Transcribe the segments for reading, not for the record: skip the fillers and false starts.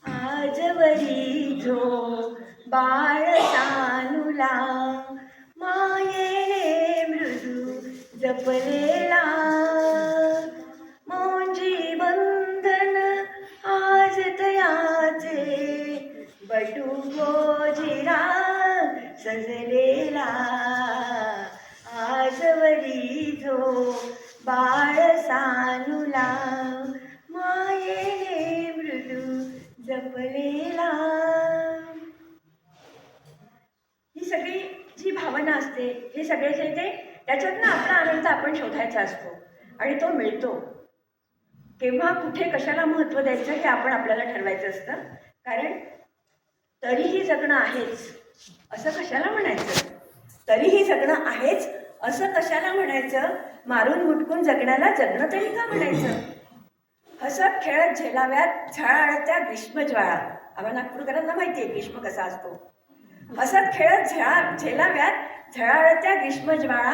आजवरी जो बाळ सानुला मायेने मृदू जपलेला मोंजी बंधन आज तयाचे बटू गोजिरा सजलेला आजवरी जो बाळ सानुला मायेने मृदू जपलेला. ही सगळी जी भावना असते, हे सगळे जे ते त्याच्यातनं आपला आनंद आपण शोधायचा असतो आणि तो मिळतो. केव्हा कुठे कशाला महत्त्व द्यायचं हे आपण आपल्याला ठरवायचं असतं. कारण तरीही जगणं आहेच असं कशाला म्हणायचं, तरीही जगणं आहेच असं कशाला म्हणायचं, मारून मुटकून जगण्याला जगणं तरी का म्हणायचं. हसत खेळत झेलाव्यात झळाळत्या ग्रीष्मज्वाळा. आम्हाला नागपूरकरांना माहिती आहे ग्रीष्म कसा असतो. हसत खेळत झेलाव्यात झळाळत्या ग्रीष्मज्वाळा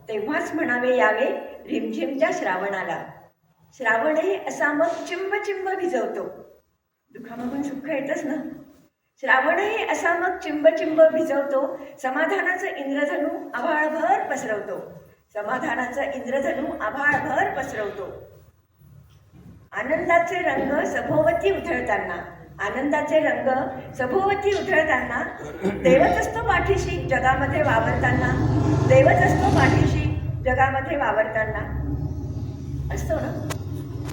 तेव्हाच म्हणावे यावे रिमझिमच्या श्रावणाला. श्रावणही असा मग चिंब चिंब भिजवतो. दुःखामागून सुख येतच ना. श्रावणही असा मग चिंब चिंब भिजवतो. समाधानाचं इंद्रधनू आभाळभर पसरवतो. समाधानाचं इंद्रधनू आभाळभर पसरवतो. आनंदाचे रंग सभोवती उधळताना, आनंदाचे रंग सभोवती उधळताना देवच असतो पाठीशी जगामध्ये वावरताना. देवच असतो पाठीशी जगामध्ये वावरताना. असतो ना,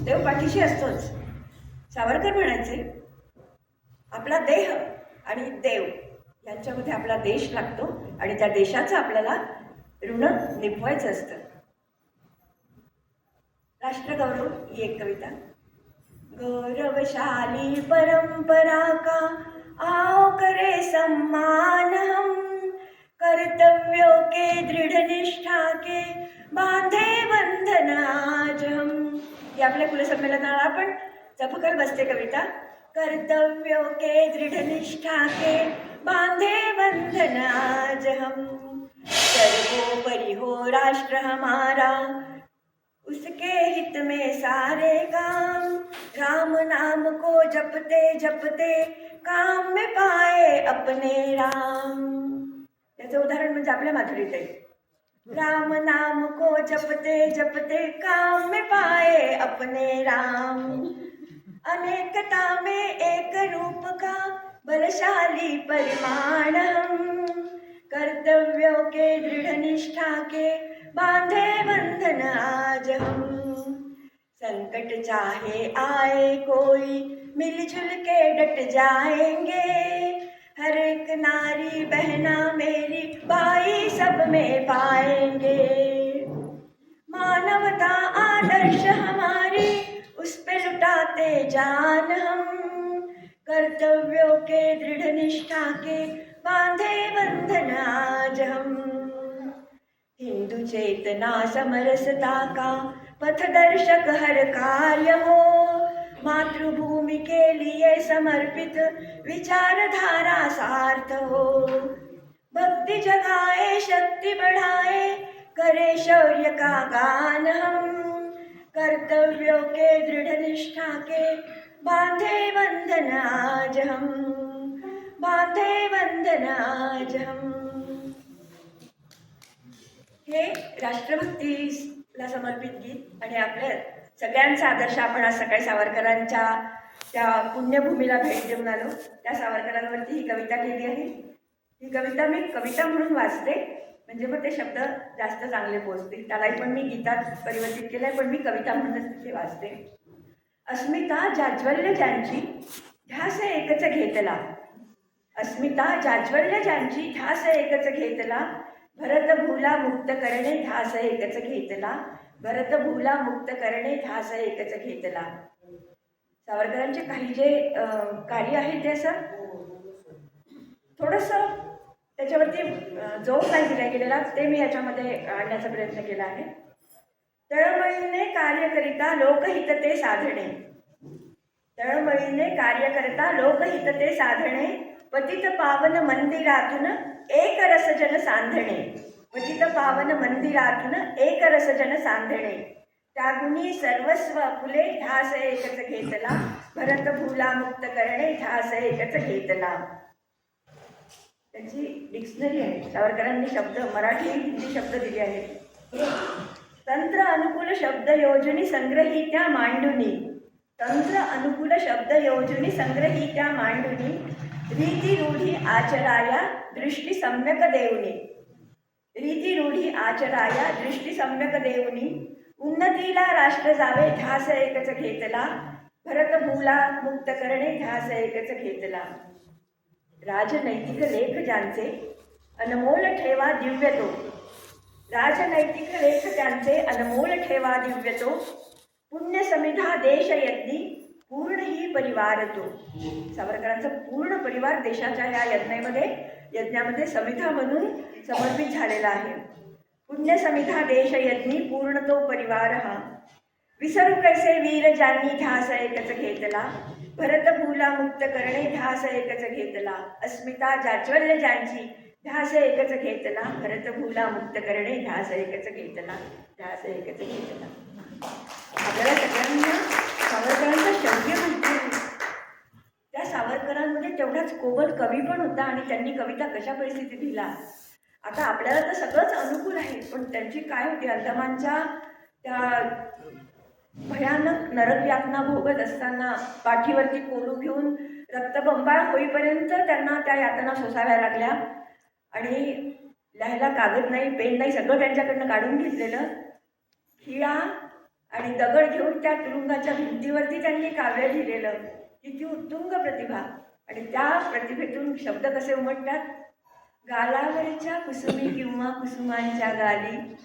देव पाठीशी असतोच. सावरकर म्हणायचे आपला देह आणि देव यांच्यामध्ये आपला देश लागतो आणि त्या देशाचं आपल्याला ऋण निभवायचं असतं. राष्ट्रगौरव ही एक कविता. गौरवशाली परंपरा का आओ करे सम्मान हम, कर्तव्यों के दृढ़ निष्ठा के बांधे बंधन आज हम. ही आपल्या कुलसंमेलनाला आपण जपकर बसते कविता. कर्तव्यों के दृढ़ निष्ठा के बांधे बंधन आज हम, सर्वोपरि हो राष्ट्र हमारा उसके हित में सारे काम. राम नाम को जपते जपते काम में पाए अपने राम. याचं उदाहरण म्हणजे आपल्या माधुरीताई. राम नाम को जपते जपते काम में पाए अपने राम. अनेकता में एक रूप का बलशाली परिमाण हम, कर्तव्यों के दृढ़ निष्ठा के बांधे बंधन आज हम. संकट चाहे आए कोई मिलजुल के डट जाएंगे, हर एक नारी बहना मेरी भाई सब में पाएंगे. मानवता आदर्श हमारी उस पे लुटाते जान हम, कर्तव्यों के दृढ़ निष्ठा के बांधे बंधन आज हम. हिंदू चेतना समरसता का पथदर्शक हर कार्य हो, मातृभूमि के लिए समर्पित विचारधारा सार्थ हो. भक्ति जगाए शक्ति बढ़ाए करे शौर्य का गान हम, कर्तव्यों के दृढ़ निष्ठा के बांधे बंधन आज हम, बांधे बंधन आज हम. हे राष्ट्रभक्तीला समर्पित गीत आणि आपल्या सगळ्यांचा आदर्श आपण आज सकाळी सावरकरांच्या त्या पुण्यभूमीला भेट देऊन आलो. त्या सावरकरांवरती ही कविता केली आहे. ही कविता मी कविता म्हणून वाचते म्हणजे मग ते शब्द जास्त चांगले पोचतील. त्यालाही पण मी गीतात परिवर्तित केलं आहे, पण मी कविता म्हणूनच तिथे वाचते. अस्मिता जाज्वल्य ज्यांची ध्यास एकच घेतला. अस्मिता जाज्वल्य ज्यांची ध्यास एकच घेतला. भरत भूला मुक्त करणे ध्यास एकच घेतला. भरत भूला मुक्त करणे ध्यास एकच घेतला. सावरकरांचे काही जे कार्य आहे ते असं थोडंसं त्याच्यावरती जोर नाही दिला गेलेला, ते मी याच्यामध्ये आणण्याचा प्रयत्न केला आहे. तळमळीने कार्य करिता लोकहित ते साधणे. तळमळीने कार्य करता लोकहित ते साधणे. पतित पावन मंदिरातून एक रस जन सांधणे. पतित पावन मंदिरातून एक रस जन सांधणे. त्यागुणी सर्वस्व फुले ध्यास एकच घेतला. भरत भूला मुक्त करणे ध्यास एकच घेतला. त्यांची डिक्शनरी आहे. सावरकरांनी शब्द मराठी हिंदी शब्द दिले आहेत. तंत्र अनुकूल शब्द योजनी संग्रहित्या मांडुनी, तंत्र अनुकूल शब्द योजनी संग्रहित्या मांडुनी, रीती रूढी आचराया दृष्टी सम्यक देऊनी, रीती रूढी आचराया दृष्टी सम्यक देऊनी, उन्नतीला राष्ट्र जावे ध्यास एकच घेतला, भरत भूला मुक्त करणे ध्यास एकच घेतला. राजनैतिक लेख ज्यांचे अनमोल ठेवा दिव्य तो, राजनैतिक लेख त्यांचे अनमोल ठेवा दिव्य तो, पुण्य समिधा देश यज्ञी पूर्ण ही परिवार तो. सावरकरांचा पूर्ण परिवार देशाच्या या यज्ञामध्ये समिधा म्हणून समर्पित झालेला आहे. पुण्य समिधा देश यज्ञी पूर्ण तो परिवार हा, विसरू कैसे वीर ज्यांनी ध्यास एकच घेतला, भरत भूला मुक्त करणे ध्यास एकच घेतला. अस्मिता जाज्वल्य ज्यांची ध्यास एकच घेतला, भरत भूला मुक्त करणे ध्यास एकच घेतला, ध्यास एकच घेतला. आपल्याला सगळ्यांना सावरकरांचा शौर्य माहिती. त्या सावरकरांमध्ये तेवढाच कोमल कवी पण होता आणि त्यांनी कविता कशा परिस्थितीत लिहिला. आता आपल्याला तर सगळंच अनुकूल आहे, पण त्यांची काय होती, अंदमानच्या त्या भयानक नरक यातना भोगत असताना पाठीवरती कोलू घेऊन रक्तबंबाळ होईपर्यंत त्यांना त्या यातना सोसाव्या लागल्या. आणि लिहायला कागद नाही, पेन नाही, सगळं त्यांच्याकडनं काढून घेतलेलं. खिळा आणि दगड घेऊन त्या तुरुंगाच्या भिंतीवरती त्यांनी काव्य लिहिलेलं. किती उत्तुंग प्रतिभा. आणि त्या प्रतिभेतून शब्द कसे उमटतात, गालावरच्या कुसुमी किंवा कुसुमांच्या गाली,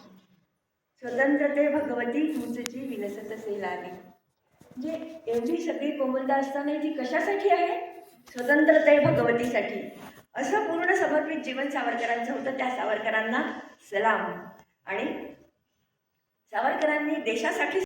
स्वतंत्रते भगवती तूचची विलसत सेलाली. म्हणजे एवढी सगळी कोमलता असताना ती कशासाठी आहे, स्वतंत्रते भगवतीसाठी. असं पूर्ण समर्पित जीवन सावरकरांचं होतं. त्या सावरकरांना सलाम. आणि सावरकरांनी देशासाठी